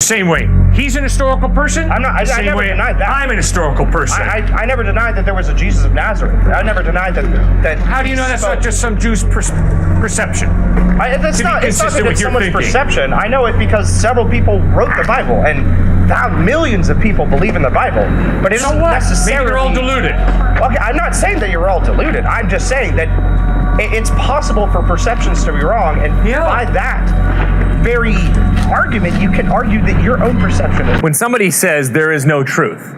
same way. He's an historical person. I'm not. I never denied that. I'm an historical person. I never denied that there was a Jesus of Nazareth. I never denied that. How do you know that's not just some Jew's perception? It's not that it's someone's perception. I know it because several people wrote the Bible, and millions of people believe in the Bible. But it's not necessarily. Maybe they're all deluded. Okay, I'm not saying that you're all deluded. I'm just saying that it's possible for perceptions to be wrong, and by that very argument, you can argue that your own perception is. When somebody says there is no truth,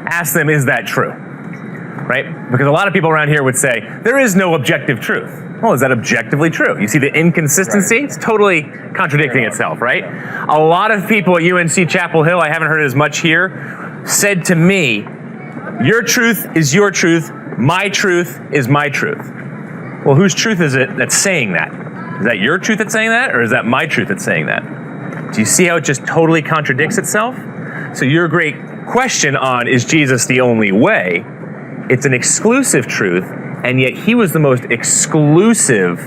ask them, is that true? Right? Because a lot of people around here would say, there is no objective truth. Well, is that objectively true? You see the inconsistency? Right. It's totally contradicting itself, right? A lot of people at UNC Chapel Hill, I haven't heard it as much here, said to me, your truth is your truth, my truth is my truth. Well, whose truth is it that's saying that? Is that your truth that's saying that, or is that my truth that's saying that? Do you see how it just totally contradicts itself? So your great question on, is Jesus the only way? It's an exclusive truth, and yet he was the most exclusive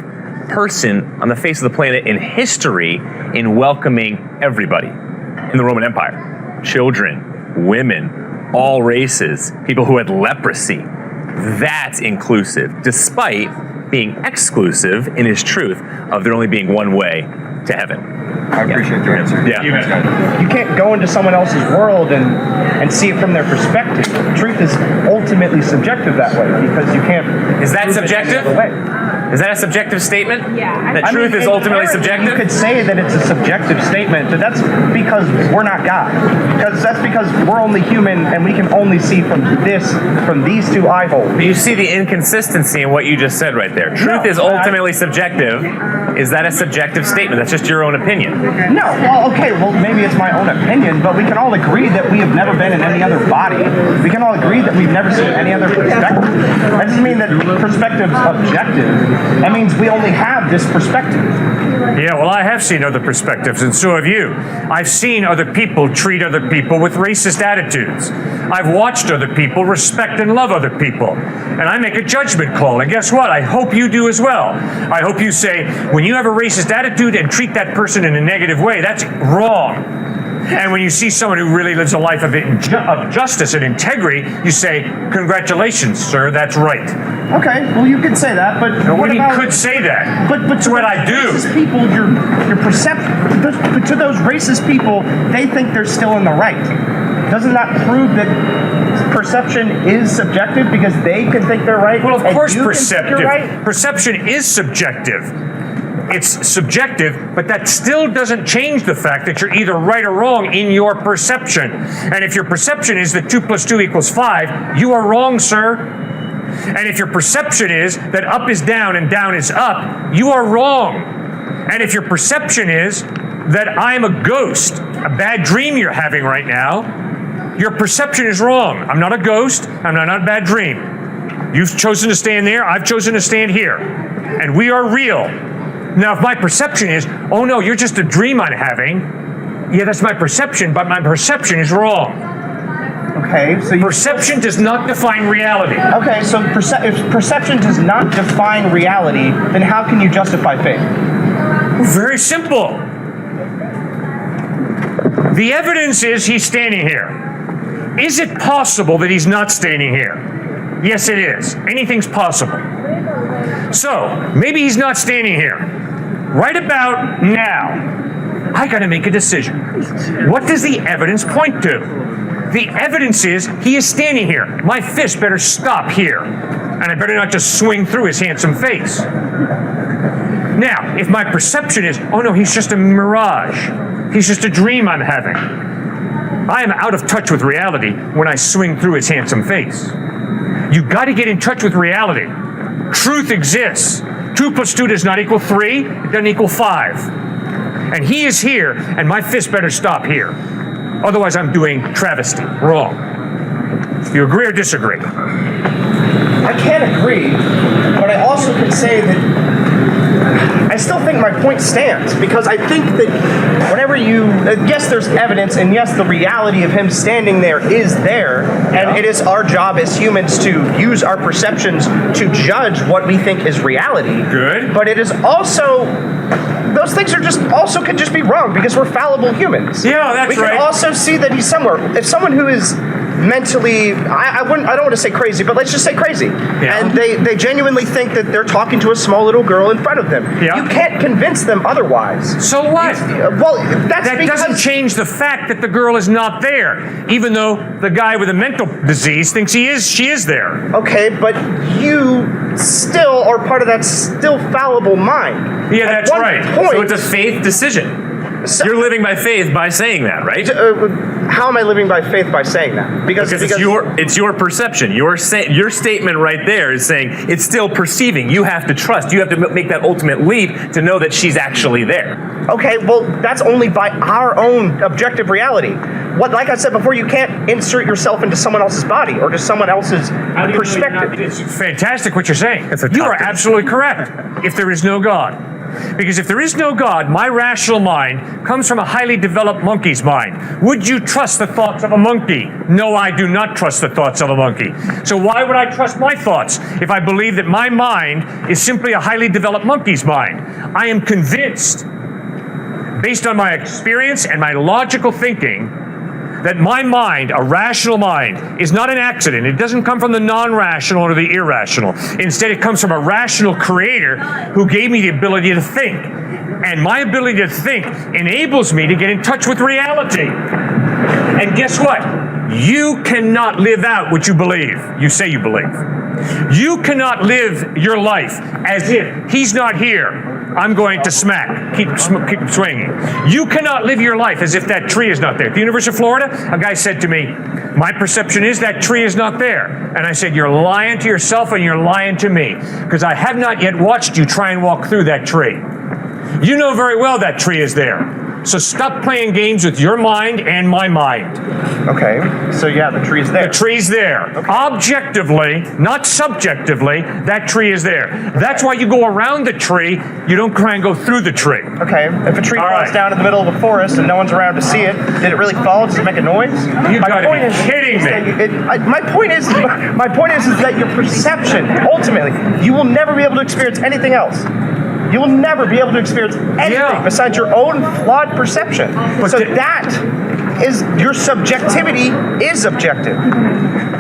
person on the face of the planet in history in welcoming everybody in the Roman Empire. Children, women, all races, people who had leprosy. That's inclusive, despite being exclusive in his truth of there only being one way to heaven. I appreciate your answer. Yeah. You can't go into someone else's world and see it from their perspective. Truth is ultimately subjective that way because you can't. Is that subjective? Is that a subjective statement? Yeah. That truth is ultimately subjective? You could say that it's a subjective statement, but that's because we're not God. That's because we're only human and we can only see from these two eye holes. But you see the inconsistency in what you just said right there. Truth is ultimately subjective. Is that a subjective statement? That's just your own opinion. No. Well, okay. Well, maybe it's my own opinion, but we can all agree that we have never been in any other body. We can all agree that we've never seen any other perspective. That doesn't mean that perspective's objective. That means we only have this perspective. Yeah, well, I have seen other perspectives, and so have you. I've seen other people treat other people with racist attitudes. I've watched other people respect and love other people. And I make a judgment call, and guess what? I hope you do as well. I hope you say, when you have a racist attitude and treat that person in a negative way, that's wrong. And when you see someone who really lives a life of justice and integrity, you say, congratulations, sir, that's right. Okay, well, you could say that, but what about... You could say that. But that's what I do. Racist people, your perception, to those racist people, they think they're still in the right. Doesn't that prove that perception is subjective because they can think they're right? Well, of course perceptive. Right? Perception is subjective. It's subjective, but that still doesn't change the fact that you're either right or wrong in your perception. And if your perception is that 2 + 2 = 5, you are wrong, sir. And if your perception is that up is down and down is up, you are wrong. And if your perception is that I'm a ghost, a bad dream you're having right now, your perception is wrong. I'm not a ghost. I'm not a bad dream. You've chosen to stand there. I've chosen to stand here. And we are real. Now, if my perception is, oh no, you're just a dream I'm having, yeah, that's my perception, but my perception is wrong. Okay, so perception does not define reality. Okay, so if perception does not define reality, then how can you justify faith? Very simple. The evidence is he's standing here. Is it possible that he's not standing here? Yes, it is. Anything's possible. So, maybe he's not standing here. Right about now, I got to make a decision. What does the evidence point to? The evidence is he is standing here. My fist better stop here. And I better not just swing through his handsome face. Now, if my perception is, oh no, he's just a mirage. He's just a dream I'm having. I am out of touch with reality when I swing through his handsome face. You got to get in touch with reality. Truth exists. 2 + 2 does not equal 3. It doesn't equal 5. And he is here, and my fist better stop here. Otherwise, I'm doing travesty. Wrong. You agree or disagree? I can't agree, but I also can say that I still think my point stands, because I think that whenever yes, there's evidence, and yes, the reality of him standing there is there, and it is our job as humans to use our perceptions to judge what we think is reality. Good. But it is also, those things are just also could just be wrong because we're fallible humans. Yeah, that's right. We can also see that he's somewhere. If someone who is mentally, I don't want to say crazy, but let's just say crazy, and they genuinely think that they're talking to a small little girl in front of them. Yeah. You can't convince them otherwise. So what? That doesn't change the fact that the girl is not there, even though the guy with a mental disease thinks she is there. Okay, but you still are part of that still fallible mind. Yeah, that's right. So it's a faith decision. You're living by faith by saying that, right? How am I living by faith by saying that? Because it's your perception. Your statement right there is saying it's still perceiving. You have to trust. You have to make that ultimate leap to know that she's actually there. Okay, well, that's only by our own objective reality. Like I said before, you can't insert yourself into someone else's body or to someone else's perspective. It's fantastic what you're saying. You are absolutely correct. If there is no God. Because if there is no God, my rational mind comes from a highly developed monkey's mind. Would you trust the thoughts of a monkey? No, I do not trust the thoughts of a monkey. So why would I trust my thoughts if I believe that my mind is simply a highly developed monkey's mind? I am convinced, based on my experience and my logical thinking, that my mind, a rational mind, is not an accident. It doesn't come from the non-rational or the irrational. Instead, it comes from a rational creator who gave me the ability to think. And my ability to think enables me to get in touch with reality. And guess what? You cannot live out what you believe. You say you believe. You cannot live your life as if he's not here. I'm going to smack. Keep swinging. You cannot live your life as if that tree is not there. At the University of Florida, a guy said to me, my perception is that tree is not there. And I said, you're lying to yourself and you're lying to me, because I have not yet watched you try and walk through that tree. You know very well that tree is there. So stop playing games with your mind and my mind. Okay, so yeah, the tree's there. The tree's there. Okay. Objectively, not subjectively, that tree is there. That's why you go around the tree, you don't try and go through the tree. Okay, if a tree falls down in the middle of the forest and no one's around to see it, did it really fall? Does it make a noise? You gotta be kidding me. My point is that your perception, ultimately, you will never be able to experience anything else. You will never be able to experience anything besides your own flawed perception. So that is, your subjectivity is objective.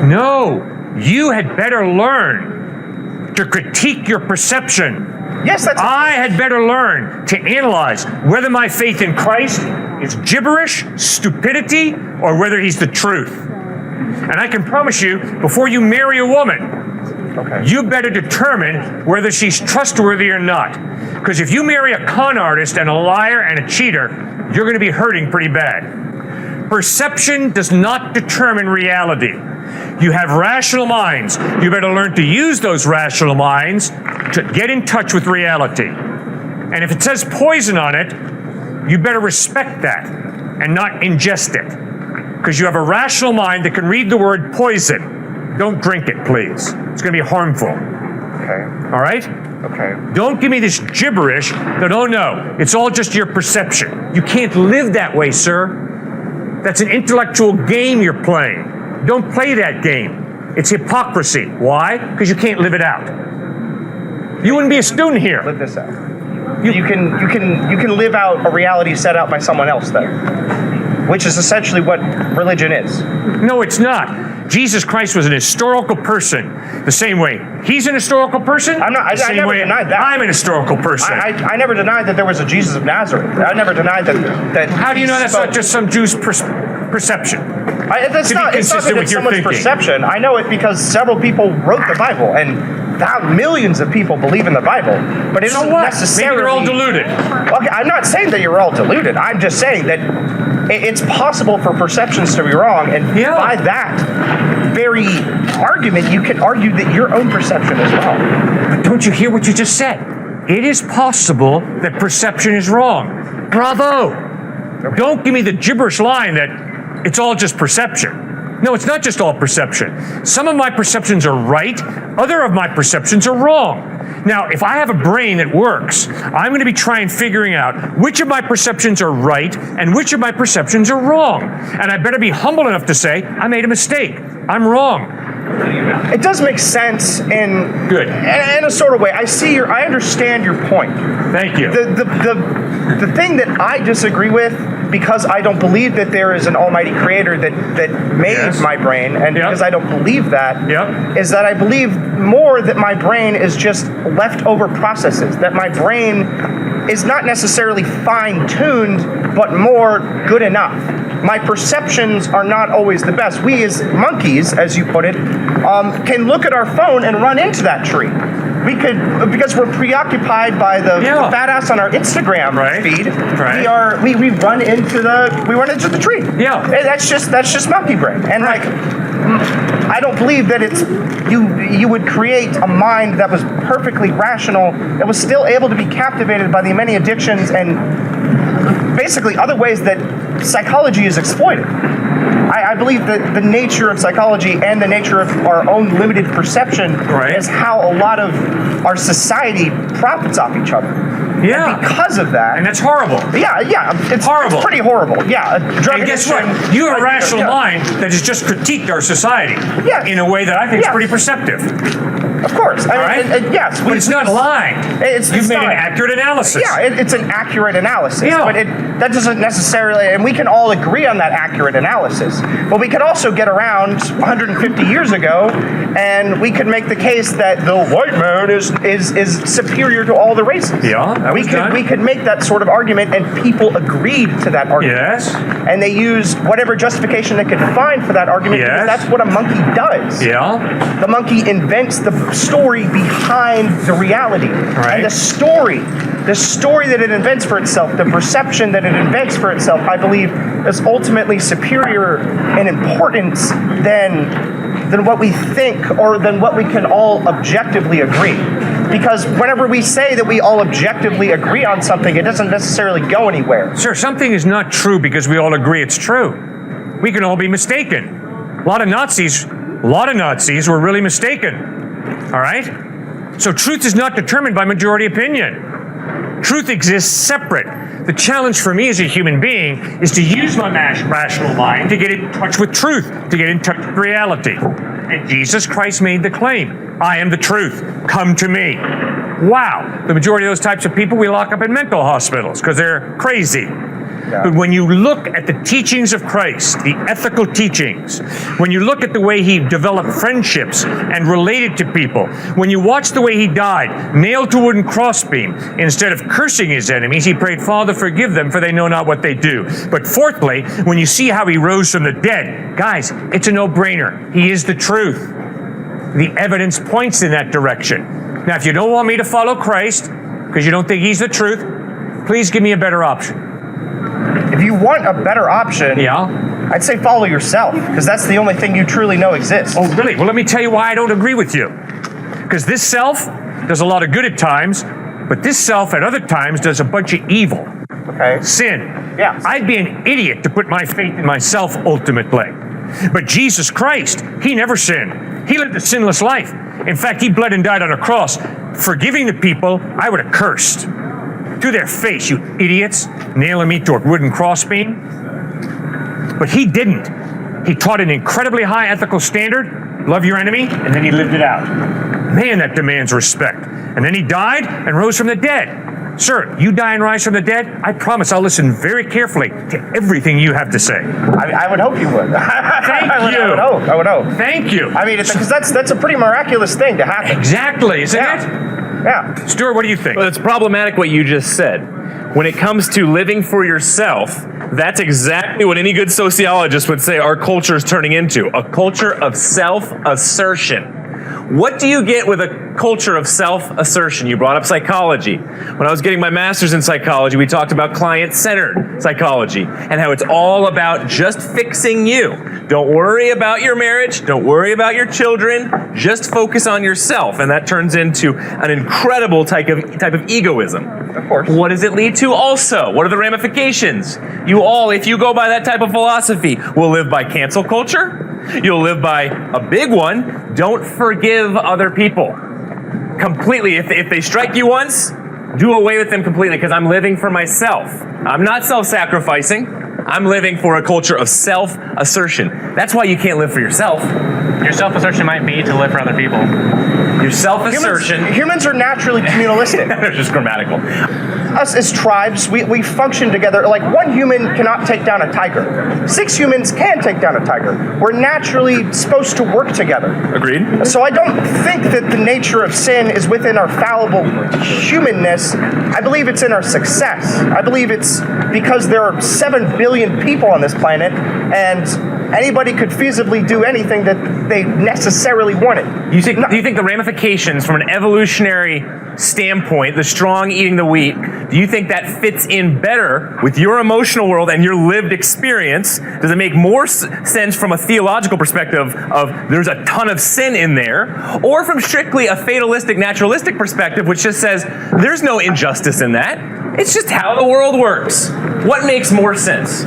No, you had better learn to critique your perception. Yes, I had better learn to analyze whether my faith in Christ is gibberish, stupidity, or whether he's the truth. And I can promise you, before you marry a woman, you better determine whether she's trustworthy or not. Because if you marry a con artist and a liar and a cheater, you're going to be hurting pretty bad. Perception does not determine reality. You have rational minds. You better learn to use those rational minds to get in touch with reality. And if it says poison on it, you better respect that and not ingest it. Because you have a rational mind that can read the word poison. Don't drink it, please. It's going to be harmful. Okay. All right? Okay. Don't give me this gibberish that, oh no, it's all just your perception. You can't live that way, sir. That's an intellectual game you're playing. Don't play that game. It's hypocrisy. Why? Because you can't live it out. You wouldn't be a student here. Live this out. You can live out a reality set out by someone else, then, which is essentially what religion is. No, it's not. Jesus Christ was an historical person the same way he's an historical person. I never denied that. I'm an historical person. I never denied that there was a Jesus of Nazareth. I never denied that. How do you know that's not just some Jew's perception? It's not that it's someone's perception. I know it because several people wrote the Bible, and millions of people believe in the Bible. But it's not necessarily. Maybe you're all deluded. Okay, I'm not saying that you're all deluded. I'm just saying that it's possible for perceptions to be wrong, and by that very argument, you can argue that your own perception is wrong. But don't you hear what you just said? It is possible that perception is wrong. Bravo! Okay. Don't give me the gibberish line that it's all just perception. No, it's not just all perception. Some of my perceptions are right, other of my perceptions are wrong. Now, if I have a brain that works, I'm going to be figuring out which of my perceptions are right and which of my perceptions are wrong. And I better be humble enough to say, I made a mistake. I'm wrong. It does make sense in Good. in a sort of way. I understand your point. Thank you. The thing that I disagree with, because I don't believe that there is an almighty creator that made Yes. my brain, and Yep. because I don't believe that, Yep. is that I believe more that my brain is just leftover processes, that my brain is not necessarily fine-tuned, but more good enough. My perceptions are not always the best. We as monkeys, as you put it, can look at our phone and run into that tree. We could, because we're preoccupied by the fat ass on our Instagram feed. Right. We run into the tree. Yeah. And that's just monkey brain. And like, I don't believe that it's you would create a mind that was perfectly rational, that was still able to be captivated by the many addictions and basically other ways that psychology is exploited. I believe that the nature of psychology and the nature of our own limited perception is how a lot of our society profits off each other. Yeah. And because of that. And that's horrible. Yeah. It's horrible. It's pretty horrible. Yeah. Drug And guess addiction, what? You have a rational mind that has just critiqued our society in a way that I think is pretty perceptive. Of course. I mean, yes. But it's not lying. You've made an accurate analysis. Yeah, it's an accurate analysis. Yeah. But that doesn't necessarily, and we can all agree on that accurate analysis. But we could also get around 150 years ago, and we could make the case that the white man is superior to all the races. Yeah, that was done. We could make that sort of argument, and people agreed to that argument. Yes. And they used whatever justification they could find for that argument, because that's what a monkey does. Yeah. The monkey invents the story behind the reality. Right. And the story that it invents for itself, the perception that it invents for itself, I believe, is ultimately superior in importance than what we think, or than what we can all objectively agree. Because whenever we say that we all objectively agree on something, it doesn't necessarily go anywhere. Sir, something is not true because we all agree it's true. We can all be mistaken. A lot of Nazis were really mistaken. All right? So truth is not determined by majority opinion. Truth exists separate. The challenge for me as a human being is to use my rational mind to get in touch with truth, to get in touch with reality. And Jesus Christ made the claim, I am the truth, come to me. Wow. The majority of those types of people we lock up in mental hospitals because they're crazy. But when you look at the teachings of Christ, the ethical teachings, when you look at the way he developed friendships and related to people, when you watch the way he died, nailed to a wooden crossbeam, instead of cursing his enemies, he prayed, Father, forgive them, for they know not what they do. But fourthly, when you see how he rose from the dead, guys, it's a no-brainer. He is the truth. The evidence points in that direction. Now, if you don't want me to follow Christ, because you don't think he's the truth, please give me a better option. If you want a better option, I'd say follow yourself, because that's the only thing you truly know exists. Oh, really? Well, let me tell you why I don't agree with you. Because this self does a lot of good at times, but this self at other times does a bunch of evil. Okay. Sin. Yeah. I'd be an idiot to put my faith in myself ultimately. But Jesus Christ, he never sinned. He lived a sinless life. In fact, he bled and died on a cross, forgiving the people I would have cursed. To their face, you idiots, nailing me to a wooden crossbeam. But he didn't. He taught an incredibly high ethical standard, love your enemy, and then he lived it out. Man, that demands respect. And then he died and rose from the dead. Sir, you die and rise from the dead, I promise I'll listen very carefully to everything you have to say. I would hope you would. Thank you. I would hope. Thank you. I mean, because that's a pretty miraculous thing to happen. Exactly, isn't it? Yeah. Stuart, what do you think? Well, it's problematic what you just said. When it comes to living for yourself, that's exactly what any good sociologist would say our culture is turning into. A culture of self-assertion. What do you get with a culture of self-assertion? You brought up psychology. When I was getting my master's in psychology, we talked about client-centered psychology and how it's all about just fixing you. Don't worry about your marriage. Don't worry about your children. Just focus on yourself. And that turns into an incredible type of egoism. Of course. What does it lead to also? What are the ramifications? You all, if you go by that type of philosophy, will live by cancel culture. You'll live by a big one. Don't forgive other people. Completely. If they strike you once, do away with them completely, because I'm living for myself. I'm not self-sacrificing. I'm living for a culture of self-assertion. That's why you can't live for yourself. Your self-assertion might be to live for other people. Your self-assertion... Humans are naturally communalistic. They're just grammatical. Us as tribes, we function together. Like, one human cannot take down a tiger. 6 humans can take down a tiger. We're naturally supposed to work together. Agreed? So I don't think that the nature of sin is within our fallible humanness. I believe it's in our success. I believe it's because there are 7 billion people on this planet, and anybody could feasibly do anything that they necessarily wanted. Do you think the ramifications from an evolutionary standpoint, the strong eating the weak, do you think that fits in better with your emotional world and your lived experience? Does it make more sense from a theological perspective of there's a ton of sin in there, or from strictly a fatalistic, naturalistic perspective, which just says there's no injustice in that? It's just how the world works. What makes more sense?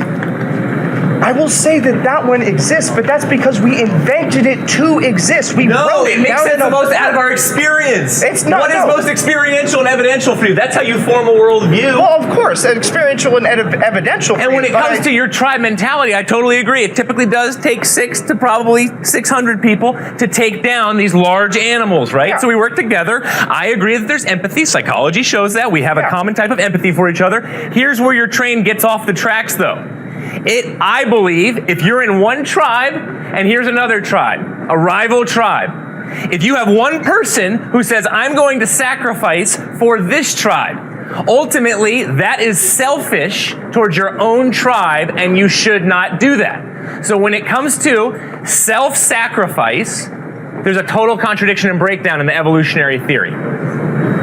I will say that one exists, but that's because we invented it to exist. We wrote it makes sense the most out of our experience. It's not. What is most experiential and evidential for you? That's how you form a worldview. Well, of course, experiential and evidential. And when it comes to your tribe mentality, I totally agree. It typically does take 6 to probably 600 people to take down these large animals, right? Yeah. So we work together. I agree that there's empathy. Psychology shows that. We have a common type of empathy for each other. Here's where your train gets off the tracks, though. I believe, if you're in one tribe, and here's another tribe, a rival tribe, if you have one person who says, I'm going to sacrifice for this tribe, ultimately, that is selfish towards your own tribe, and you should not do that. So when it comes to self-sacrifice, there's a total contradiction and breakdown in the evolutionary theory.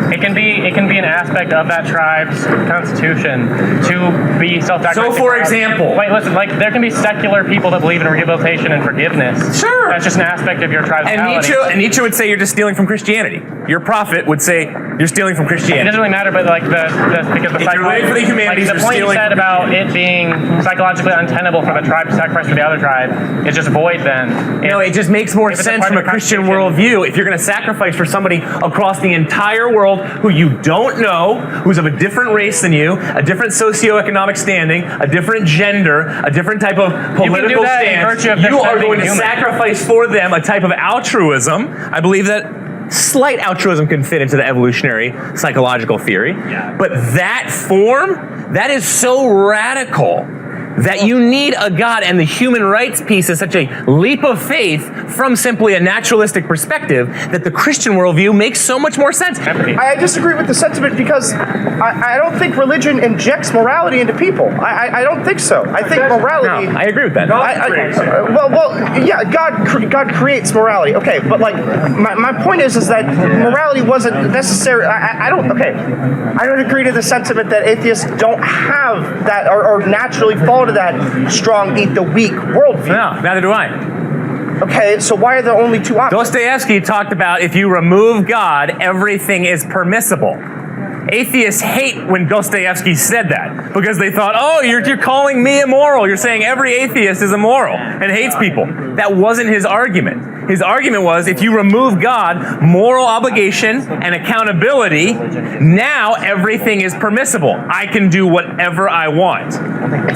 It can be an aspect of that tribe's constitution to be self-sacrificing. So, for example... Wait, listen, like, there can be secular people that believe in rehabilitation and forgiveness. Sure. That's just an aspect of your tribe's mentality. And Nietzsche would say you're just stealing from Christianity. Your prophet would say you're stealing from It Christianity. doesn't really matter, but like because the If you're living for the humanities, like the you're point you stealing said from about it being psychologically untenable for the tribe to sacrifice for the other tribe is just void then. No, it just makes more if it's sense part from of a the Christian Constitution. worldview if you're going to sacrifice for somebody across the entire world who you don't know, who's of a different race than you, a different socioeconomic standing, a different gender, a different type of political that in stance. virtue of their You are being going to human. sacrifice for them a type of altruism. I believe that slight altruism can fit into the evolutionary psychological theory. Yeah. But that form, that is so radical that you need a God, and the human rights piece is such a leap of faith from simply a naturalistic perspective that the Christian worldview makes so much more sense. I disagree with the sentiment because I don't think religion injects morality into people. I don't think so. I think morality... No, I agree with that. Yeah, God creates morality. Okay, but like my point is that morality wasn't necessary. I don't agree to the sentiment that atheists don't have that or naturally fall to that strong eat the weak worldview. No, neither do I. Okay, so why are there only 2 options? Dostoevsky talked about if you remove God, everything is permissible. Atheists hate when Dostoevsky said that because they thought, oh, you're calling me immoral. You're saying every atheist is immoral and hates people. That wasn't his argument. His argument was if you remove God, moral obligation and accountability, now everything is permissible. I can do whatever I want.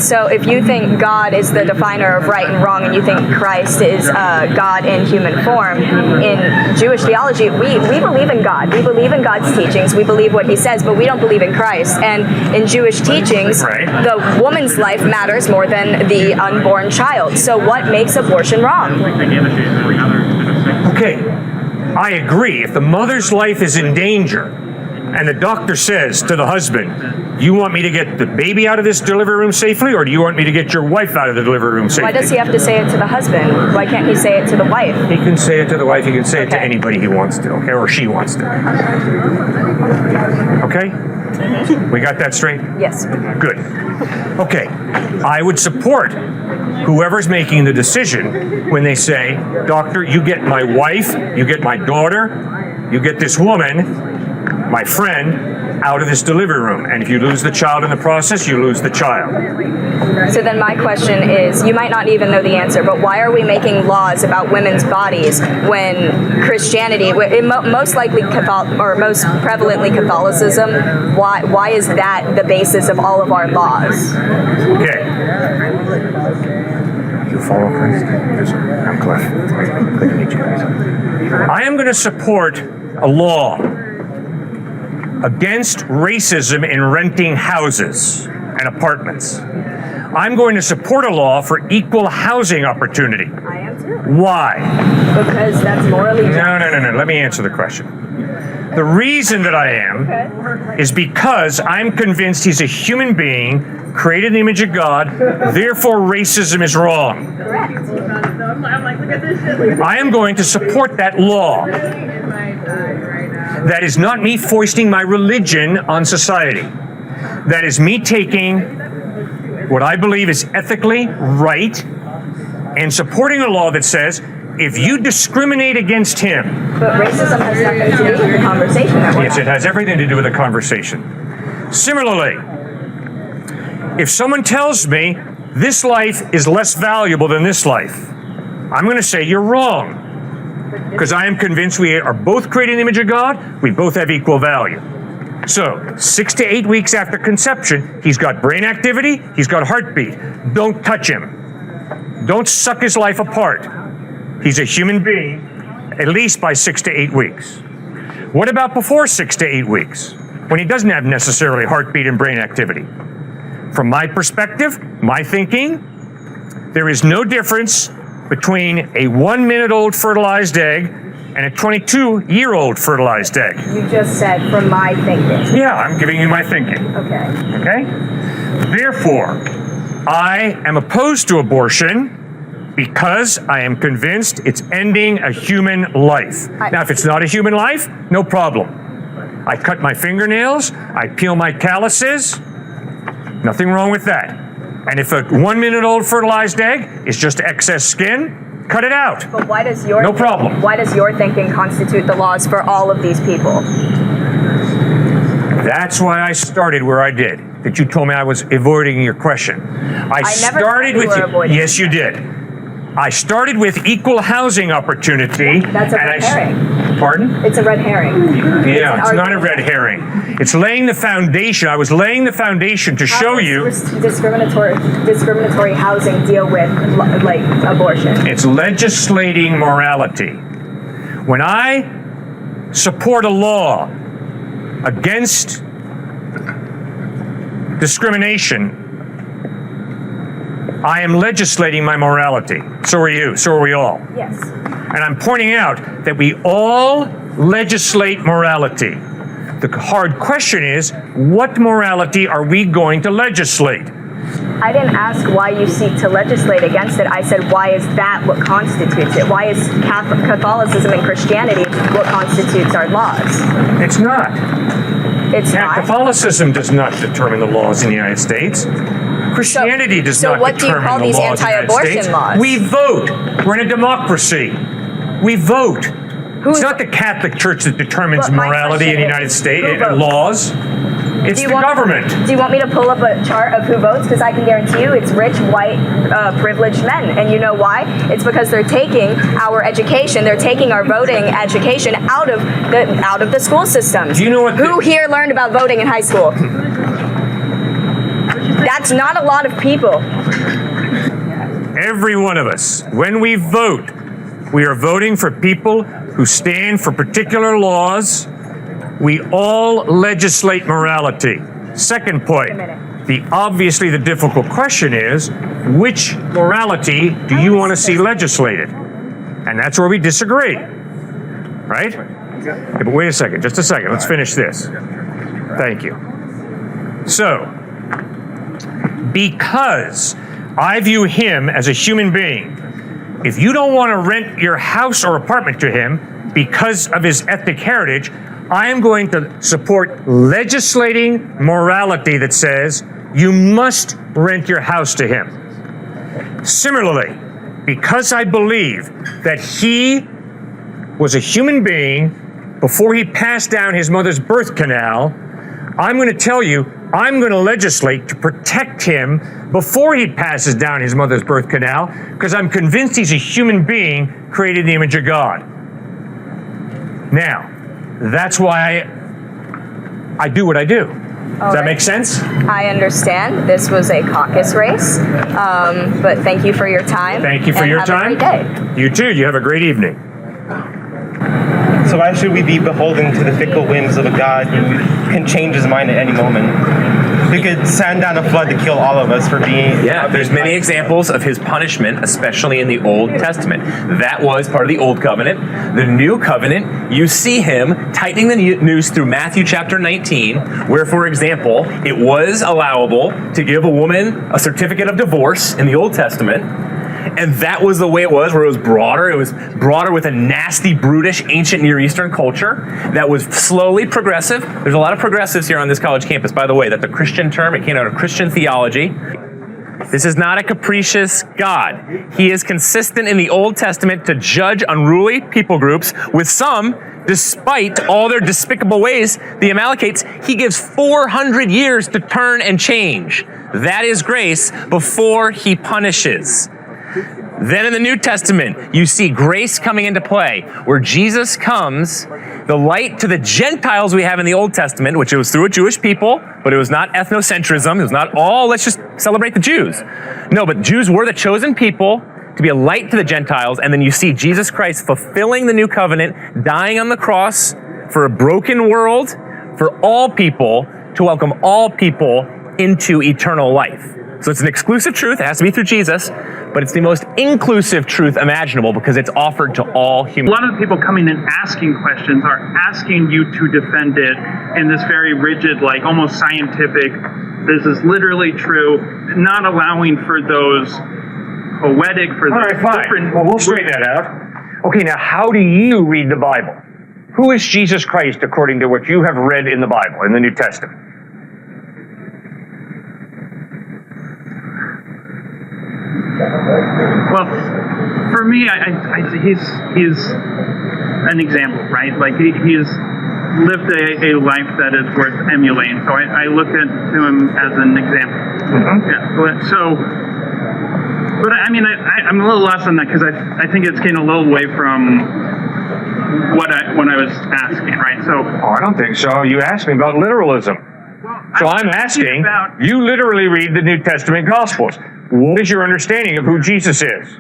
So if you think God is the definer of right and wrong and you think Christ is God in human form, in Jewish theology, we believe in God. We believe in God's teachings. We believe what he says, but we don't believe in Christ. And in Jewish teachings, the woman's life matters more than the unborn child. So what makes abortion wrong? Okay, I agree. If the mother's life is in danger, and the doctor says to the husband, you want me to get the baby out of this delivery room safely, or do you want me to get your wife out of the delivery room safely? Why does he have to say it to the husband? Why can't he say it to the wife? He can say it to the wife, he can say it to Okay. anybody he wants to, okay, or she wants to. Okay? We got that straight? Yes. Good. Okay. I would support whoever's making the decision when they say, doctor, you get my wife, you get my daughter, you get this woman, my friend, out of this delivery room. And if you lose the child in the process, you lose the child. So then my question is, you might not even know the answer, but why are we making laws about women's bodies when Christianity, most likely or most prevalently Catholicism, why is that the basis of all of our laws? Okay. You follow Christ? I'm Cliff. Good to meet you guys. I am going to support a law against racism in renting houses and apartments. I'm going to support a law for equal housing opportunity. I am too. Why? Because that's morally just. No. Let me answer the question. The reason that I am is because I'm convinced he's a human being, created in the image of God, therefore racism is wrong. Correct. I am going to support that law. That is not me foisting my religion on society. That is me taking what I believe is ethically right and supporting a law that says, if you discriminate against him... But racism has nothing to do with the conversation that we're Yes, it having. has everything to do with the conversation. Similarly, if someone tells me this life is less valuable than this life, I'm going to say you're wrong. Because I am convinced we are both created in the image of God, we both have equal value. So, 6 to 8 weeks after conception, he's got brain activity, he's got heartbeat. Don't touch him. Don't suck his life apart. He's a human being, at least by 6 to 8 weeks. What about before 6 to 8 weeks, when he doesn't have necessarily heartbeat and brain activity? From my perspective, my thinking, there is no difference between a 1 minute old fertilized egg and a 22-year-old fertilized egg. You just said, from my thinking. Yeah, I'm giving you my thinking. Okay? Therefore, I am opposed to abortion because I am convinced it's ending a human life. Now, if it's not a human life, no problem. I cut my fingernails, I peel my calluses, nothing wrong with that. And if a 1 minute old fertilized egg is just excess skin, cut it out. But why does your No problem. Why does your thinking constitute the laws for all of these people? That's why I started where I did. That you told me I was avoiding your question. I never started said you with were avoiding yes, you did. I started with equal housing opportunity. That's a red herring. Pardon? It's a red herring. Yeah, it's not a argument. red herring. It's laying the foundation. I was laying the foundation to show you. How does discriminatory housing deal with like abortion? It's legislating morality. When I support a law against discrimination, I am legislating my morality. So are you. So are we all. Yes. And I'm pointing out that we all legislate morality. The hard question is, what morality are we going to legislate? I didn't ask why you seek to legislate against it. I said, why is that what constitutes it? Why is Catholicism and Christianity what constitutes our laws? It's not. It's not. Catholicism does not determine the laws in the United States. Christianity does not what do you determine call the these laws in the United anti-abortion States. laws? We vote. We're in a democracy. We vote. It's not the Catholic Church that determines But my morality in the question United is, States who and votes? laws. It's the government. Do you want me to pull up a chart of who votes? Because I can guarantee you it's rich, white, privileged men. And you know why? It's because they're taking our education, they're taking our voting education out of the school systems. Do you know what Who here learned about voting in high school? That's not a lot of people. Every one of us, when we vote, we are voting for people who stand for particular laws. We all legislate morality. Second point, obviously the difficult question is, which morality do you want to see legislated? And that's where we disagree, right? Okay, but wait a second, just a second, let's finish this. Thank you. So, because I view him as a human being, if you don't want to rent your house or apartment to him because of his ethnic heritage, I am going to support legislating morality that says you must rent your house to him. Similarly, because I believe that he was a human being before he passed down his mother's birth canal, I'm going to tell you, I'm going to legislate to protect him before he passes down his mother's birth canal, because I'm convinced he's a human being created in the image of God. Now, that's why I do what I do. Does that make sense? I understand. This was a caucus race, but thank you for your time. Thank you for your time. Have a great day. You too. You have a great evening. So why should we be beholden to the fickle whims of a God who can change his mind at any moment? Who could send down a flood to kill all of us for being... Yeah, there's many examples of his punishment, especially in the Old Testament. That was part of the Old Covenant. The New Covenant, you see him tightening the noose through Matthew chapter 19, where, for example, it was allowable to give a woman a certificate of divorce in the Old Testament. And that was the way it was, where it was broader. It was broader with a nasty, brutish, ancient Near Eastern culture that was slowly progressive. There's a lot of progressives here on this college campus, by the way. That's a Christian term. It came out of Christian theology. This is not a capricious God. He is consistent in the Old Testament to judge unruly people groups, with some, despite all their despicable ways, the Amalekites, he gives 400 years to turn and change. That is grace before he punishes. Then in the New Testament, you see grace coming into play, where Jesus comes, the light to the Gentiles we have in the Old Testament, which it was through a Jewish people, but it was not ethnocentrism. It was not all, let's just celebrate the Jews. No, but Jews were the chosen people to be a light to the Gentiles, and then you see Jesus Christ fulfilling the new covenant, dying on the cross for a broken world, for all people, to welcome all people into eternal life. So it's an exclusive truth. It has to be through Jesus, but it's the most inclusive truth imaginable because it's offered to all humans. A lot of people coming in asking questions are asking you to defend it in this very rigid, like almost scientific, this is literally true, not allowing for those poetic, for All those right, fine. different... Well, we'll straighten that out. Okay, now how do you read the Bible? Who is Jesus Christ according to what you have read in the Bible, in the New Testament? Well, for me, he's an example, right? Like he's lived a life that is worth emulating. So I look to him as an example. Mm-hmm. Yeah. But I mean, I'm a little lost on that because I think it's getting a little away from what I was asking, right? So. Oh, I don't think so. You asked me about literalism. So I'm asking, you literally read the New Testament Gospels. What is your understanding of who Jesus is?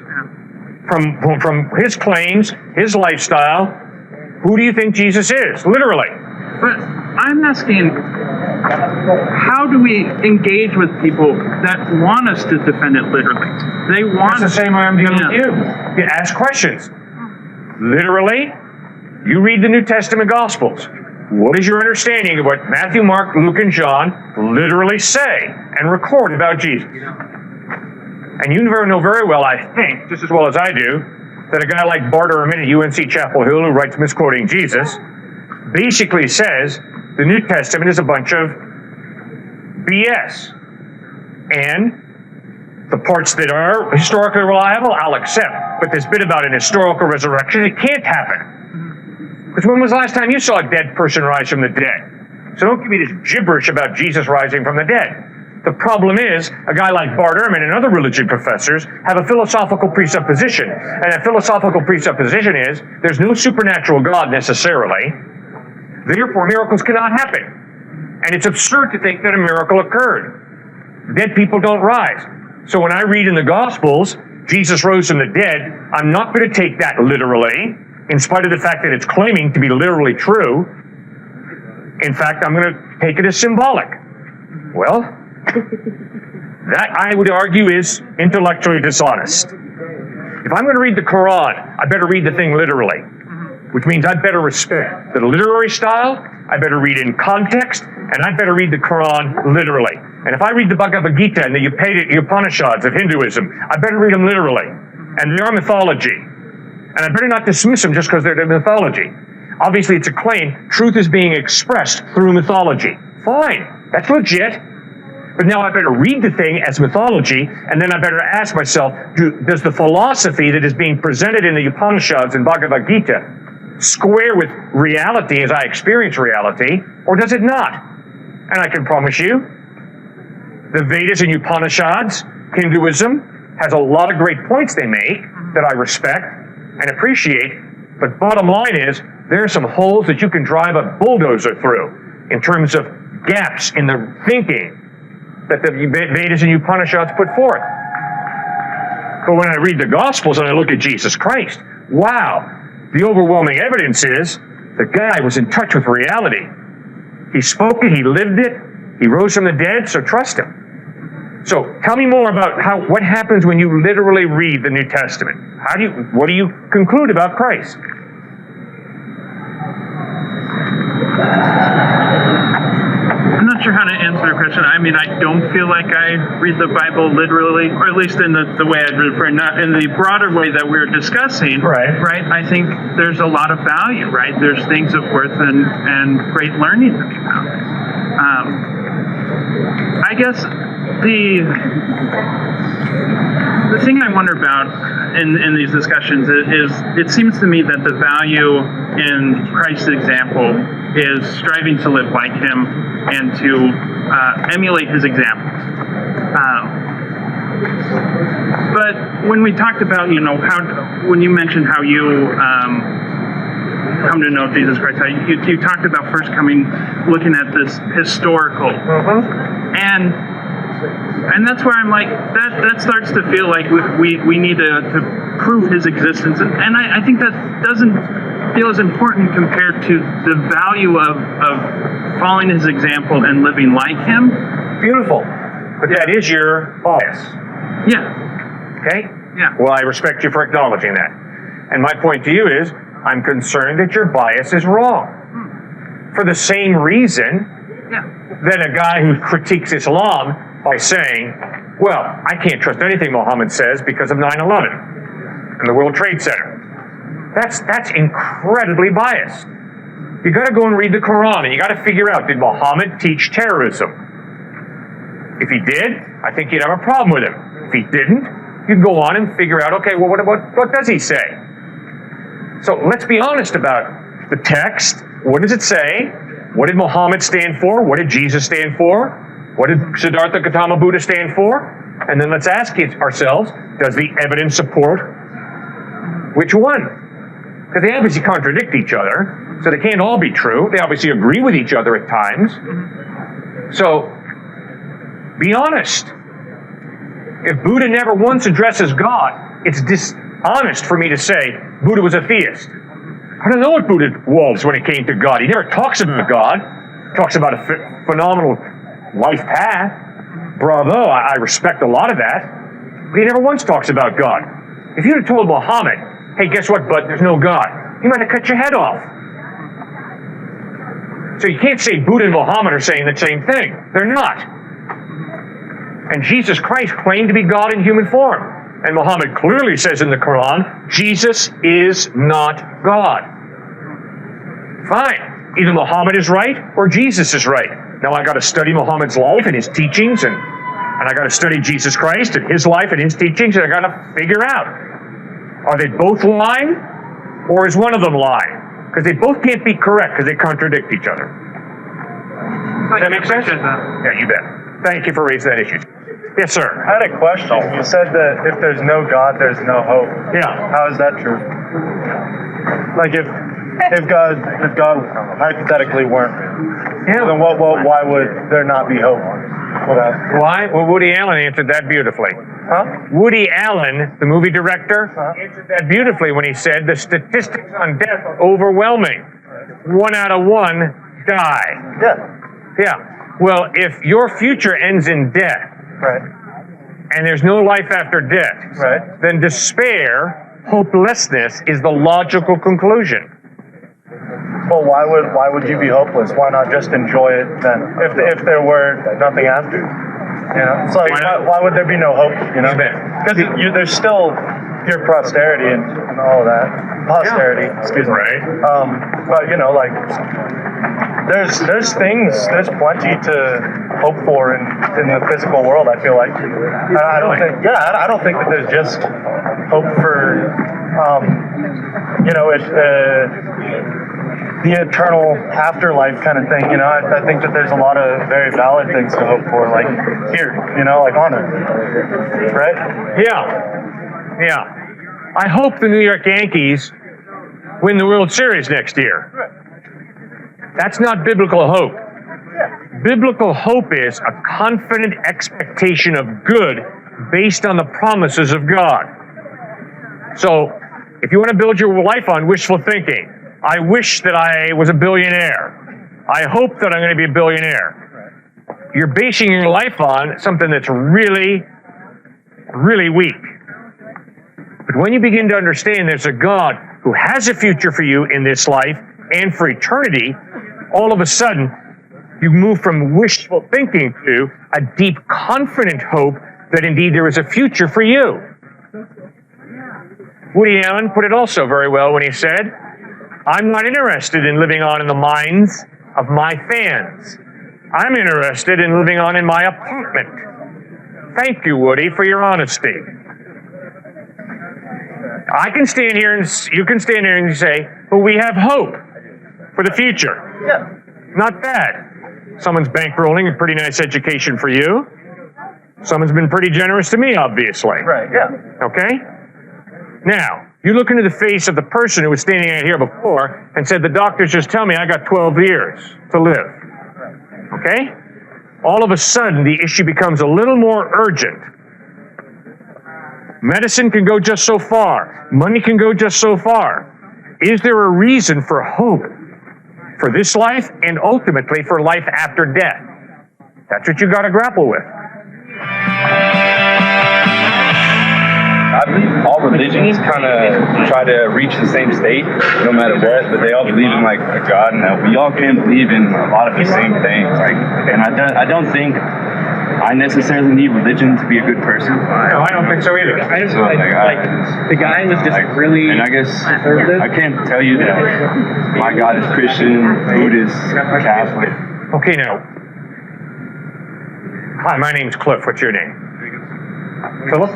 From his claims, his lifestyle, who do you think Jesus is? Literally. But I'm asking, how do we engage with people that want us to defend it literally? They want... That's the same way I'm dealing with you. You ask questions. Literally, you read the New Testament Gospels. What is your understanding of what Matthew, Mark, Luke, and John literally say and record about Jesus? And you know very well, I think, just as well as I do, that a guy like Bart Ehrman at UNC Chapel Hill, who writes misquoting Jesus, basically says the New Testament is a bunch of BS. And the parts that are historically reliable, I'll accept. But this bit about an historical resurrection, it can't happen. Because when was the last time you saw a dead person rise from the dead? So don't give me this gibberish about Jesus rising from the dead. The problem is, a guy like Bart Ehrman and other religion professors have a philosophical presupposition. And that philosophical presupposition is, there's no supernatural God necessarily, therefore miracles cannot happen. And it's absurd to think that a miracle occurred. Dead people don't rise. So when I read in the Gospels, Jesus rose from the dead, I'm not going to take that literally, in spite of the fact that it's claiming to be literally true. In fact, I'm going to take it as symbolic. Well, that, I would argue, is intellectually dishonest. If I'm going to read the Quran, I better read the thing literally, which means I better respect the literary style, I better read in context, and I better read the Quran literally. And if I read the Bhagavad Gita and the Upanishads of Hinduism, I better read them literally. And they are mythology. And I better not dismiss them just because they're mythology. Obviously, it's a claim. Truth is being expressed through mythology. Fine. That's legit. But now I better read the thing as mythology, and then I better ask myself, does the philosophy that is being presented in the Upanishads and Bhagavad Gita square with reality as I experience reality, or does it not? And I can promise you, the Vedas and Upanishads, Hinduism, has a lot of great points they make that I respect and appreciate, but bottom line is, there are some holes that you can drive a bulldozer through in terms of gaps in the thinking that the Vedas and Upanishads put forth. But when I read the Gospels and I look at Jesus Christ, wow, the overwhelming evidence is the guy was in touch with reality. He spoke it, he lived it, he rose from the dead, so trust him. So tell me more about what happens when you literally read the New Testament. What do you conclude about Christ? I'm not sure how to answer the question. I mean, I don't feel like I read the Bible literally, or at least in the way I'd refer, not in the broader way that we're discussing. Right. Right. I think there's a lot of value. Right. There's things of worth and great learning to be found. I guess the thing I wonder about in these discussions is it seems to me that the value in Christ's example is striving to live like him and to emulate his examples. But when we talked about, when you mentioned how you come to know Jesus Christ, you talked about first looking at this historical, and that's where I'm like, that starts to feel like we need to prove his existence, and I think that doesn't feel as important compared to the value of following his example and living like him. Beautiful. But that is your bias. Yeah. Okay? Yeah. Well, I respect you for acknowledging that. And my point to you is, I'm concerned that your bias is wrong. For the same reason that a guy who critiques Islam by saying, well, I can't trust anything Muhammad says because of 9/11 and the World Trade Center. That's incredibly biased. You got to go and read the Quran, and you got to figure out, did Muhammad teach terrorism? If he did, I think you'd have a problem with him. If he didn't, you'd go on and figure out, okay, well, what does he say? So let's be honest about the text. What does it say? What did Muhammad stand for? What did Jesus stand for? What did Siddhartha Gautama Buddha stand for? And then let's ask ourselves, does the evidence support which one? Because they obviously contradict each other, so they can't all be true. They obviously agree with each other at times. So, be honest. If Buddha never once addresses God, it's dishonest for me to say Buddha was a theist. I don't know what Buddha was when it came to God. He never talks about God. He talks about a phenomenal life path. Bravo, I respect a lot of that. But he never once talks about God. If you'd have told Muhammad, hey, guess what, bud, there's no God, he might have cut your head off. So you can't say Buddha and Muhammad are saying the same thing. They're not. And Jesus Christ claimed to be God in human form. And Muhammad clearly says in the Quran, Jesus is not God. Fine. Either Muhammad is right or Jesus is right. Now I got to study Muhammad's life and his teachings, and I got to study Jesus Christ and his life and his teachings, and I got to figure out, are they both lying, or is one of them lying? Because they both can't be correct because they contradict each other. Does that make sense? Yeah, you bet. Thank you for raising that issue. Yes, sir. I had a question. You said that if there's no God, there's no hope. Yeah. How is that true? Like if God hypothetically weren't real, then why would there not be hope? Why? Well, Woody Allen answered that beautifully. Huh? Woody Allen, the movie director, answered that beautifully when he said the statistics on death are overwhelming. 1 out of 1 die. Yeah. Well, if your future ends in death, Right. and there's no life after death, Right. then despair, hopelessness, is the logical conclusion. Well, why would you be hopeless? Why not just enjoy it then? If there were nothing after, it's like why would there be no hope? Because there's still your posterity and all of that. Posterity, excuse me. Right. But there's plenty to hope for in the physical world. I feel like. I don't think that there's just hope for the eternal afterlife kind of thing, you know, I think that there's a lot of very valid things to hope for, like here, you know, like on Earth, right? Yeah. I hope the New York Yankees win the World Series next year. That's not biblical hope. Biblical hope is a confident expectation of good based on the promises of God. So, if you want to build your life on wishful thinking, I wish that I was a billionaire. I hope that I'm going to be a billionaire. You're basing your life on something that's really, really weak. But when you begin to understand there's a God who has a future for you in this life and for eternity, all of a sudden, you move from wishful thinking to a deep, confident hope that indeed there is a future for you. Woody Allen put it also very well when he said, I'm not interested in living on in the minds of my fans. I'm interested in living on in my apartment. Thank you, Woody, for your honesty. I can stand here and you can stand here and say, but we have hope for the future. Yeah. Not bad. Someone's bankrolling a pretty nice education for you. Someone's been pretty generous to me, obviously. Right, yeah. Okay? Now, you look into the face of the person who was standing out here before and said, the doctors just tell me I got 12 years to live. Okay? All of a sudden, the issue becomes a little more urgent. Medicine can go just so far. Money can go just so far. Is there a reason for hope for this life and ultimately for life after death? That's what you got to grapple with. I believe all religions kind of try to reach the same state, no matter what, but they all believe in like a God, and we all can believe in a lot of the same things. Like, and I don't think I necessarily need religion to be a good person. No, I don't think so either. I just So, the guy was just really. And I guess I can't tell you that my God is Christian, Buddhist, Catholic. Okay, now. Hi, my name's Cliff. What's your name? Philip?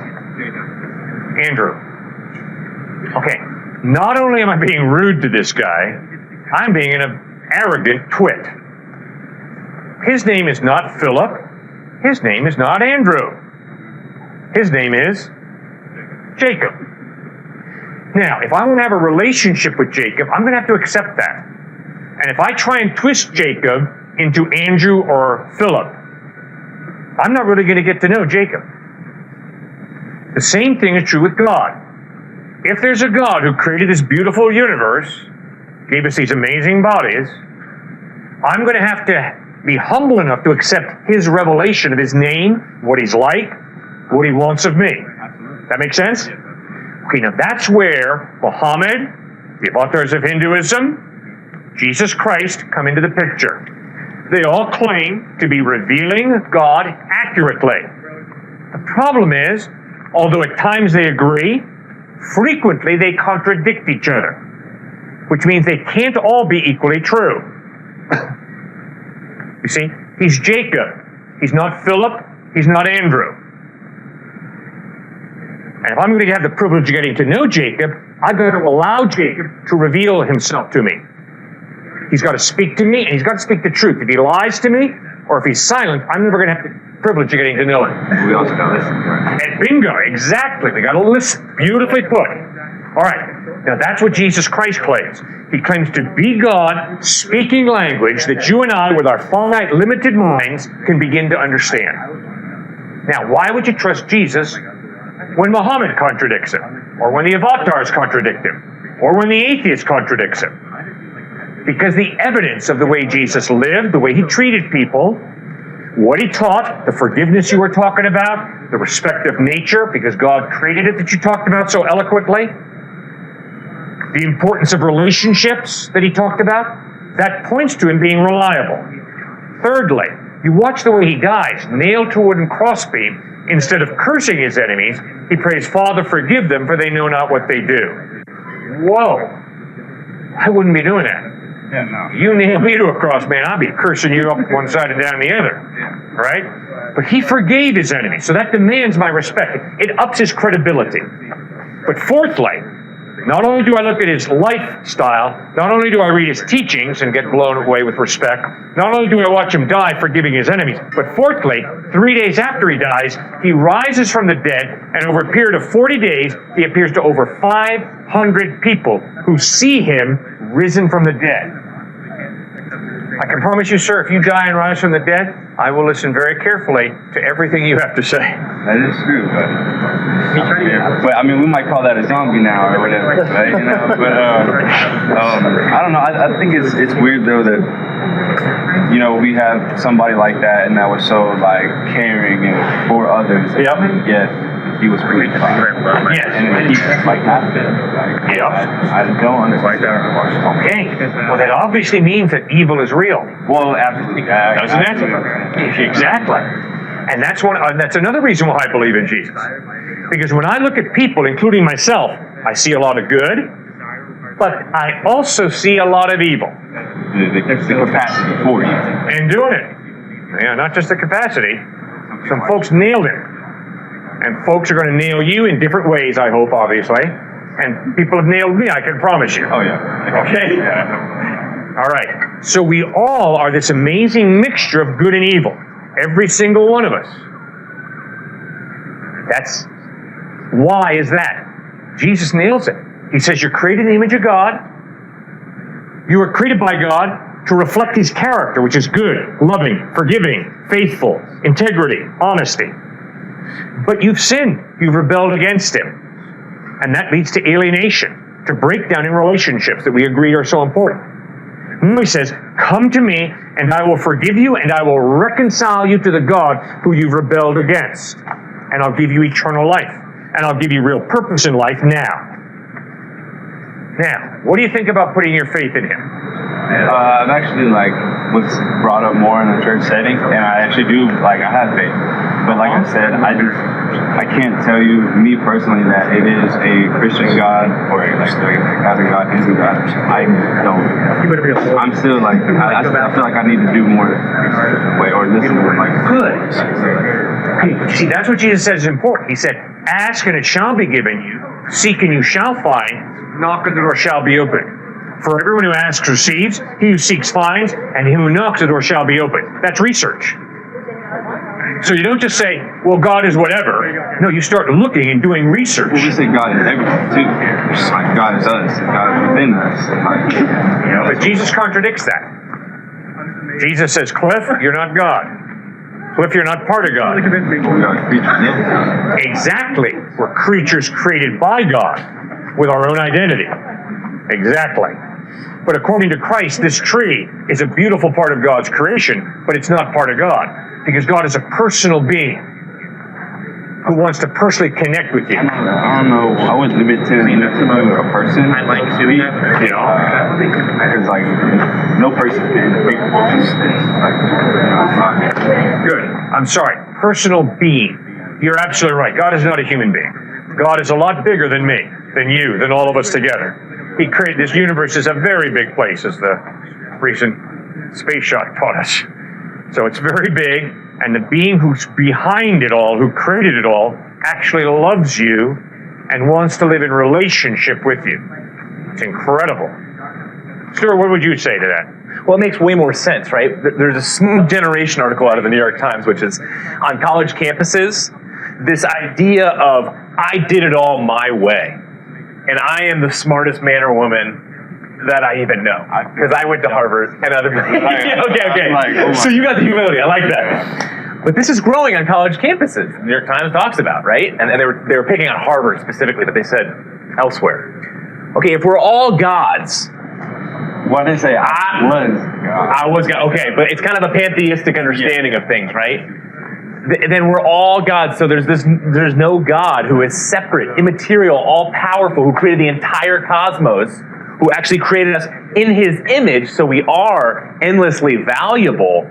Andrew. Okay. Not only am I being rude to this guy, I'm being an arrogant twit. His name is not Philip. His name is not Andrew. His name is Jacob. Now, if I want to have a relationship with Jacob, I'm going to have to accept that. And if I try and twist Jacob into Andrew or Philip, I'm not really going to get to know Jacob. The same thing is true with God. If there's a God who created this beautiful universe, gave us these amazing bodies, I'm going to have to be humble enough to accept his revelation of his name, what he's like, what he wants of me. That make sense? Okay, now that's where Muhammad, the authors of Hinduism, Jesus Christ come into the picture. They all claim to be revealing God accurately. The problem is, although at times they agree, frequently they contradict each other, which means they can't all be equally true. You see, he's Jacob. He's not Philip. He's not Andrew. And if I'm going to have the privilege of getting to know Jacob, I've got to allow Jacob to reveal himself to me. He's got to speak to me, and he's got to speak the truth. If he lies to me, or if he's silent, I'm never going to have the privilege of getting to know him. We also got to listen. And bingo, exactly. We got to listen. Beautifully put. All right. Now that's what Jesus Christ claims. He claims to be God, speaking language that you and I, with our finite, limited minds, can begin to understand. Now, why would you trust Jesus when Muhammad contradicts him, or when the avatars contradict him, or when the atheist contradicts him? Because the evidence of the way Jesus lived, the way he treated people, what he taught, the forgiveness you were talking about, the respect of nature, because God created it that you talked about so eloquently, the importance of relationships that he talked about, that points to him being reliable. Thirdly, you watch the way he dies, nailed to a wooden crossbeam. Instead of cursing his enemies, he prays, Father, forgive them, for they know not what they do. Whoa. I wouldn't be doing that. Yeah, no. You nail me to a cross, man, I'll be cursing you up one side and down the other. Right? But he forgave his enemies, so that demands my respect. It ups his credibility. But fourthly, Not only do I look at his lifestyle, not only do I read his teachings and get blown away with respect, not only do I watch him die forgiving his enemies, but fourthly, 3 days after he dies, he rises from the dead, and over a period of 40 days, he appears to over 500 people who see him risen from the dead. I can promise you, sir, if you die and rise from the dead, I will listen very carefully to everything you have to say. That is true, but I mean, we might call that a zombie now or whatever, right? You know, but I don't know. I think it's weird though that we have somebody like that and that was so like caring and for others. Yep. Yet he was crucified. Yes. And he like happened. Like, Yep. I don't understand. Okay. Well, that obviously means that evil is real. Well, absolutely. Doesn't it? Exactly. And that's another reason why I believe in Jesus. Because when I look at people, including myself, I see a lot of good, but I also see a lot of evil. The capacity for you. In doing it. Yeah, not just the capacity. Some folks nailed it. And folks are going to nail you in different ways, I hope, obviously. And people have nailed me, I can promise you. Oh, yeah. Okay? Yeah. All right. So we all are this amazing mixture of good and evil. Every single one of us. Why is that? Jesus nails it. He says you're created in the image of God. You were created by God to reflect His character, which is good, loving, forgiving, faithful, integrity, honesty. But you've sinned. You've rebelled against Him. And that leads to alienation, to breakdown in relationships that we agreed are so important. And He says, come to me, and I will forgive you, and I will reconcile you to the God who you've rebelled against. And I'll give you eternal life. And I'll give you real purpose in life now. Now, what do you think about putting your faith in Him? I've actually was brought up more in a church setting, and I actually do I have faith. But like I said, I can't tell you me personally that it is a Christian God or Catholic God, Hindu God. I don't. I'm still I feel like I need to do more or listen more. Good. See, that's what Jesus says is important. He said, "Ask and it shall be given you; seek and you shall find; knock and the door shall be opened." For everyone who asks receives, he who seeks finds, and him who knocks the door shall be opened. That's research. So you don't just say, well, God is whatever. No, you start looking and doing research. Well, we say God is everything, too. God is us. God is within us. But Jesus contradicts that. Jesus says, Cliff, you're not God. Cliff, you're not part of God. Exactly. We're creatures created by God with our own identity. Exactly. But according to Christ, this tree is a beautiful part of God's creation, but it's not part of God. Because God is a personal being who wants to personally connect with you. I don't know. I would limit to a person. I like to be. Because no person can be Good. I'm sorry. Personal being. You're absolutely right. God is not a human being. God is a lot bigger than me, than you, than all of us together. He created this universe as a very big place, as the recent space shot taught us. So it's very big, and the being who's behind it all, who created it all, actually loves you and wants to live in relationship with you. It's incredible. Stuart, what would you say to that? Well, it makes way more sense, right? There's a Smooth Generation article out of the New York Times, which is on college campuses, this idea of, I did it all my way, and I am the smartest man or woman that I even know, because I went to Harvard and other people. Okay. So you got the humility. I like that. But this is growing on college campuses. The New York Times talks about, right? And they were picking on Harvard specifically, but they said elsewhere. Okay, if we're all gods, why did they say I was God? Okay, but it's kind of a pantheistic understanding of things, right? Then we're all gods. So there's no God who is separate, immaterial, all powerful, who created the entire cosmos, who actually created us in His image, so we are endlessly valuable,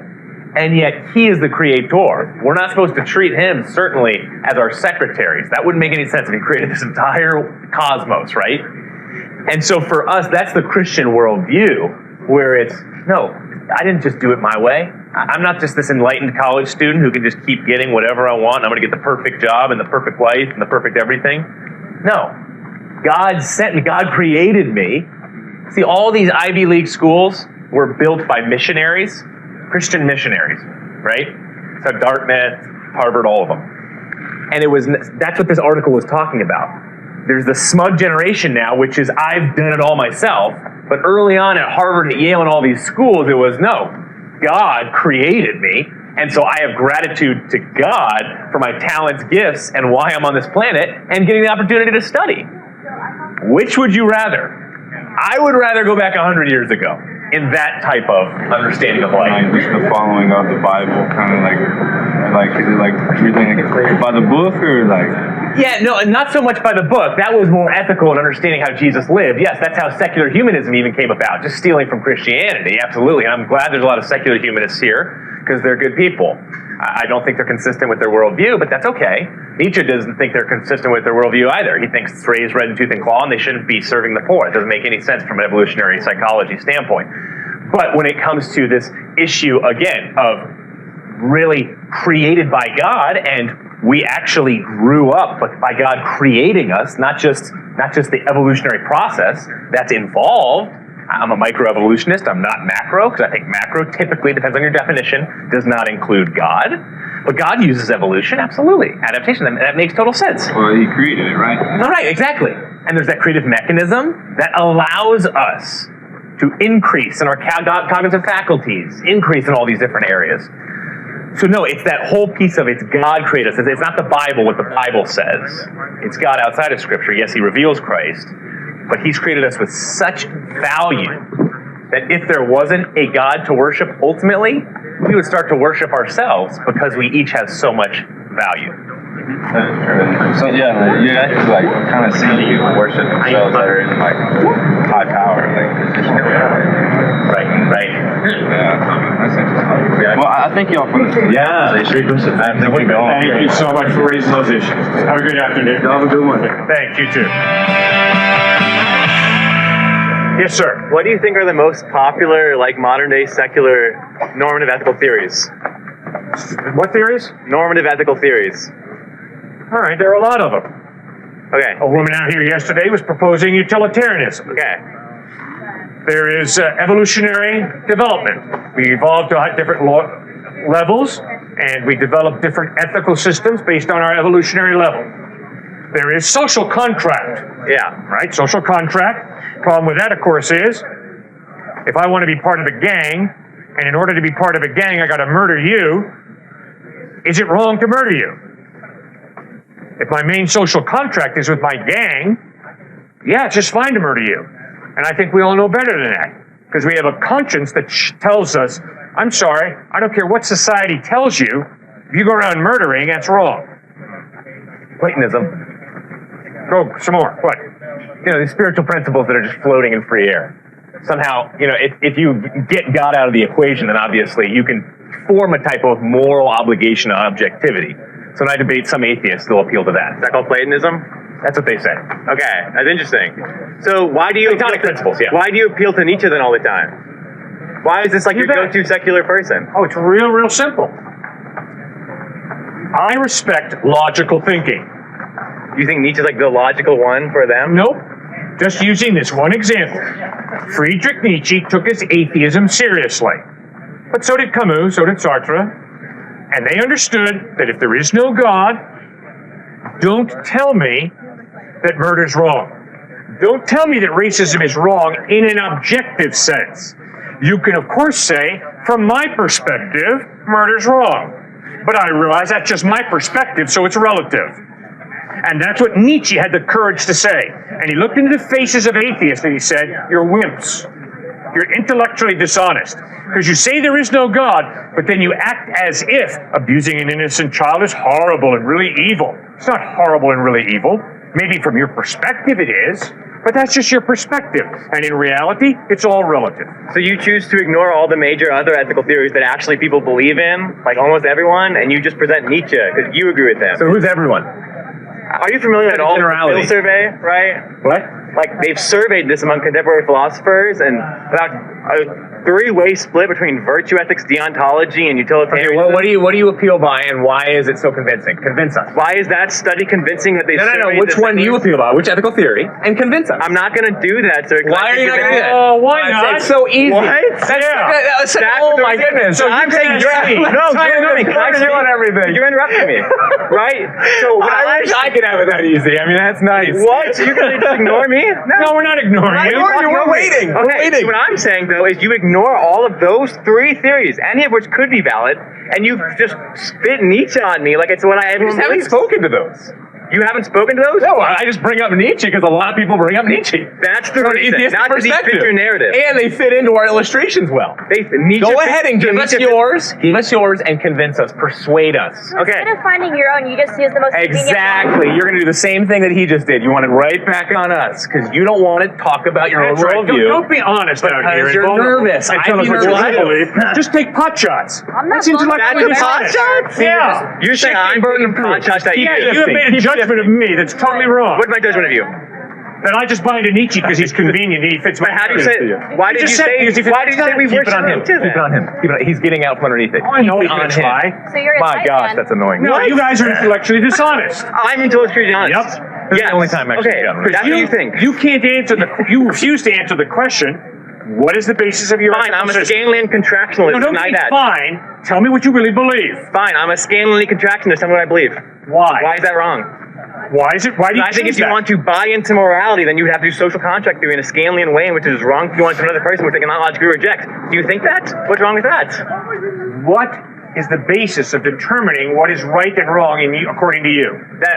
and yet He is the creator. We're not supposed to treat Him, certainly, as our secretaries. That wouldn't make any sense if He created this entire cosmos, right? And so for us, that's the Christian worldview, where it's, no, I didn't just do it my way. I'm not just this enlightened college student who can just keep getting whatever I want. I'm going to get the perfect job and the perfect life and the perfect everything. No. God sent me. God created me. See, all these Ivy League schools were built by missionaries, Christian missionaries, right? So Dartmouth, Harvard, all of them. And that's what this article was talking about. There's the smug generation now, which is I've done it all myself. But early on at Harvard and Yale and all these schools, it was no, God created me. And so I have gratitude to God for my talents, gifts, and why I'm on this planet and getting the opportunity to study. Which would you rather? I would rather go back 100 years ago in that type of understanding of life. Just the following of the Bible, kind of like is it like everything by the book or like? Yeah, no, not so much by the book. That was more ethical in understanding how Jesus lived. Yes, that's how secular humanism even came about, just stealing from Christianity, absolutely. And I'm glad there's a lot of secular humanists here, because they're good people. I don't think they're consistent with their worldview, but that's okay. Nietzsche doesn't think they're consistent with their worldview either. He thinks strays red in tooth and claw, and they shouldn't be serving the poor. It doesn't make any sense from an evolutionary psychology standpoint. But when it comes to this issue, again, of really created by God, and we actually grew up by God creating us, not just the evolutionary process that's involved. I'm a microevolutionist. I'm not macro, because I think macro typically, depends on your definition, does not include God. But God uses evolution, absolutely. Adaptation, that makes total sense. Well, he created it, right? All right, exactly. And there's that creative mechanism that allows us to increase in our cognitive faculties, increase in all these different areas. So no, it's that whole piece of it's God created us. It's not the Bible, what the Bible says. It's God outside of Scripture. Yes, he reveals Christ, but he's created us with such value that if there wasn't a God to worship ultimately, we would start to worship ourselves because we each have so much value. So yeah, you actually like kind of see people worship themselves that are in like high power, like position or whatever. Right. Yeah, that's interesting. Yeah. Well, I thank y'all for this. Yeah, great question. Thank you so much for raising those issues. Have a good afternoon. Have a good one. Thanks, you too. Yes, sir. What do you think are the most popular, like modern-day secular normative ethical theories? What theories? Normative ethical theories. All right, there are a lot of them. Okay. A woman out here yesterday was proposing utilitarianism. Okay. There is evolutionary development. We evolved to different levels, and we develop different ethical systems based on our evolutionary level. There is social contract. Yeah. Right? Social contract. Problem with that, of course, is if I want to be part of a gang, and in order to be part of a gang, I got to murder you, is it wrong to murder you? If my main social contract is with my gang, yeah, it's just fine to murder you. And I think we all know better than that, because we have a conscience that tells us, I'm sorry, I don't care what society tells you, if you go around murdering, that's wrong. Platonism. Go, some more. What? These spiritual principles that are just floating in free air. Somehow, if you get God out of the equation, then obviously you can form a type of moral obligation on objectivity. So when I debate, some atheists will appeal to that. Is that called Platonism? That's what they say. Okay, that's interesting. So why do you Platonic principles, yeah. Why do you appeal to Nietzsche then all the time? Why is this like your go-to secular person? Oh, it's real simple. I respect logical thinking. You think Nietzsche's like the logical one for them? Nope. Just using this one example. Friedrich Nietzsche took his atheism seriously. But so did Camus, so did Sartre. And they understood that if there is no God, don't tell me that murder's wrong. Don't tell me that racism is wrong in an objective sense. You can, of course, say, from my perspective, murder's wrong. But I realize that's just my perspective, so it's relative. And that's what Nietzsche had the courage to say. And he looked into the faces of atheists and he said, you're wimps. You're intellectually dishonest. Because you say there is no God, but then you act as if abusing an innocent child is horrible and really evil. It's not horrible and really evil. Maybe from your perspective it is, but that's just your perspective. And in reality, it's all relative. So you choose to ignore all the major other ethical theories that actually people believe in, like almost everyone, and you just present Nietzsche because you agree with them. So who's everyone? Are you familiar at all with the Phil survey, right? What? like they've surveyed this among contemporary philosophers, and about a three-way split between virtue ethics, deontology, and utilitarianism. Well, what do you appeal by, and why is it so convincing? Convince us. Why is that study convincing that they? No. Which one do you appeal by? Which ethical theory? And convince us. I'm not going to do that, sir. Why are you not going to do that? Oh, why not? It's so easy. What? Oh my goodness. So I'm saying you're interrupting me. You're interrupting me, right? So I wish I could have it that easy. I mean, that's nice. What? You're going to just ignore me? No, we're not ignoring you. We're waiting. We're Okay, waiting. so what I'm saying, though, is you ignore all of those three theories, any of which could be valid, and you just spit Nietzsche on me like it's what I just haven't spoken to those. You haven't spoken to those? No, I just bring up Nietzsche because a lot of people bring up Nietzsche. That's the From an reason, atheistic not to fit perspective. your narrative. And they fit into our illustrations well. Nietzsche Go ahead and give us Nietzsche- yours. Give us yours and convince us. Persuade us. Okay. Instead of finding your own, you just use the most convenient Exactly. You're going to do the same thing that he just did. You want it right back on us because you don't want to talk about your own That's right. worldview. Don't be honest out here. Because you're nervous. And tell I'd us be what you nervous. really believe. Just take pot shots. I'm not That's intellectually vulnerable. Pot dishonest. shots? Yeah. You're saying I'm burning pot shots at you. Yeah, you have made a judgment of me that's totally wrong. What's my judgment of you? Then I just buy into Nietzsche because he's convenient. He fits my But how do you say? narrative. Why did you just said say? because he fits Why did you say we Keep it worship on him. Nietzsche Keep it then? on him. Keep it on. He's getting out from underneath it. Oh, I know Keep he's it on going to him. try. So you're a My tight gosh, man. that's annoying. No, you guys are intellectually dishonest. I'm intellectually honest. Yep. This is the only time actually. Okay, Yeah, that's what you think. You can't answer the. You refuse to answer the question. What is the basis of your Fine, I'm a ethical system? Scanlanian contractionalist. No, don't Deny be that. fine. Tell me what you really believe. Fine, I'm a Scanlanian contractionalist. Tell me what I believe. Why? Why is that wrong? Why is it? Why do you I think choose if you that? want to buy into morality, then you would have to do social contract theory in a Scanlanian way, in which it is wrong to go into another person, which they cannot logically reject. Do you think that? What's wrong with that? What is the basis of determining what is right and wrong according to you?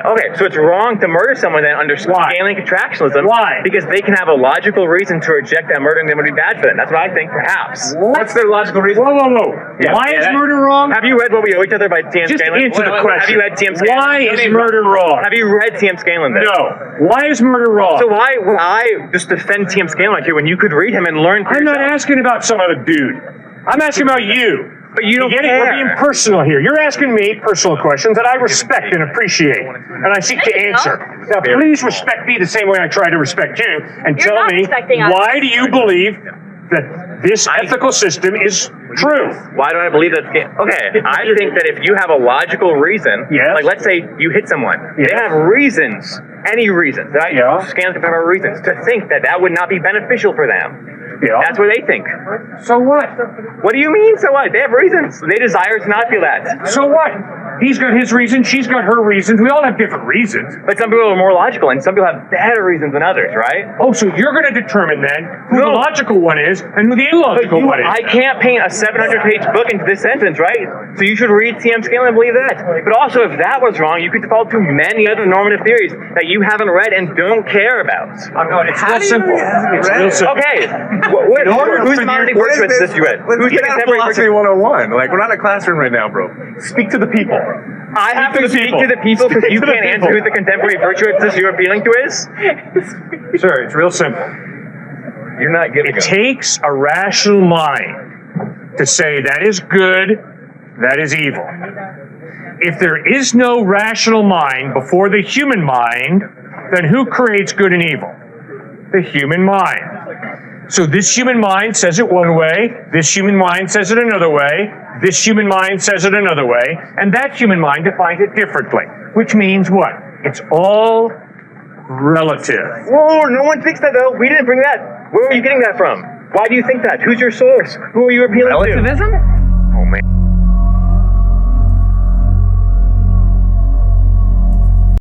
Okay, so it's wrong to murder someone then under Why? Scanlanian contractionalism. Why? Because they can have a logical reason to reject that murdering them would be bad for them. That's what I think, perhaps. What's their logical reason? Whoa. Yeah, Why is that- murder wrong? Have you read What We Owe Each Other by T.M. Just Scanlon? answer the question. Have you read T.M. Scanlon? Why is murder wrong? Have you read T.M. Scanlon then? No. Why is murder wrong? So why just defend T.M. Scanlon here when you could read him and learn for I'm not yourself? asking about some other dude. I'm asking about you. But you don't get it? care. We're being personal here. You're asking me personal questions that I respect and appreciate, and I seek to answer. Now, please respect me the same way I try to respect you, and You're tell not me, respecting us. why do you believe that this ethical system is true? Why do I believe that? Okay, I think that if you have a logical reason, Yes. like let's say you hit someone, Yes. they have reasons, any reasons, right? Yeah. Scans can have reasons to think that that would not be beneficial for them. Yeah. That's what they think. So what? What do you mean? So what? They have reasons. They desire to not feel that. So what? He's got his reasons, she's got her reasons. We all have different reasons. But some people are more logical, and some people have better reasons than others, right? Oh, so you're going to determine then who the logical one is and who the illogical one is. I can't paint a 700-page book into this sentence, right? So you should read T.M. Scanlon and believe that. But also, if that was wrong, you could default to many other normative theories that you haven't read and don't care about. It's real simple. It's real simple. Okay, who's mounting virtue ethics you read? Let's Who's get out of contemporary philosophy virtue? 101. Like, we're not in a classroom right now, bro. Speak to the people. I have Speak to to the speak people. to the people because you Speak to the can't answer people. who the contemporary virtue ethics you're appealing to is? Sir, it's real simple. You're not giving It takes a rational mind to say that is good, that is evil. If there is no rational mind before the human mind, then who creates good and evil? The human mind. So this human mind says it one way, this human mind says it another way, this human mind says it another way, and that human mind defines it differently. Which means what? It's all relative. Whoa, no one thinks that though. We didn't bring that. Where are you getting that from? Why do you think that? Who's your source? Who are you appealing to? relativism? Oh man.